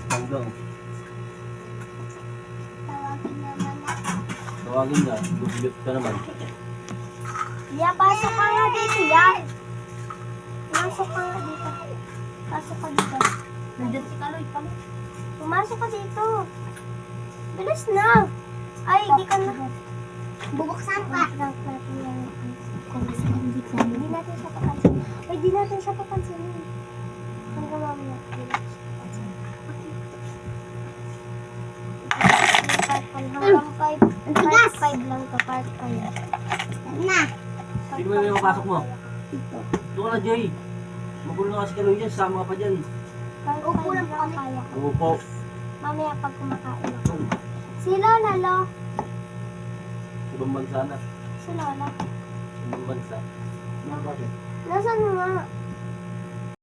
Hanggang. Tawagin naman ako. Tawagin na. Dubilot ka naman. Ya, pasok ka nga dito, ya. Pasok ka nga dito. Pasok ka dito. Nandun si Kaloy pala. Pumasok ka dito. Bilis na. Ay, hindi ka na. Bubuksan ka. Hindi natin siya papansinin. Ay, di natin siya papansinin. Hanggang mamaya. Di natin siya papansinin. Hanggang 5 lang to. Part 5. Na. Sino ba yung mapasok mo? Ito. Ito ka na, Jay. Magulo na kasi ka dyan. Sama ka pa dyan. Part 5 lang kaya. Upo. Mamaya pag kumakain ako. Si Lola, Lo. Ibang bansa na. Si Lola. Ibang bansa. Bakit? Nasaan nga?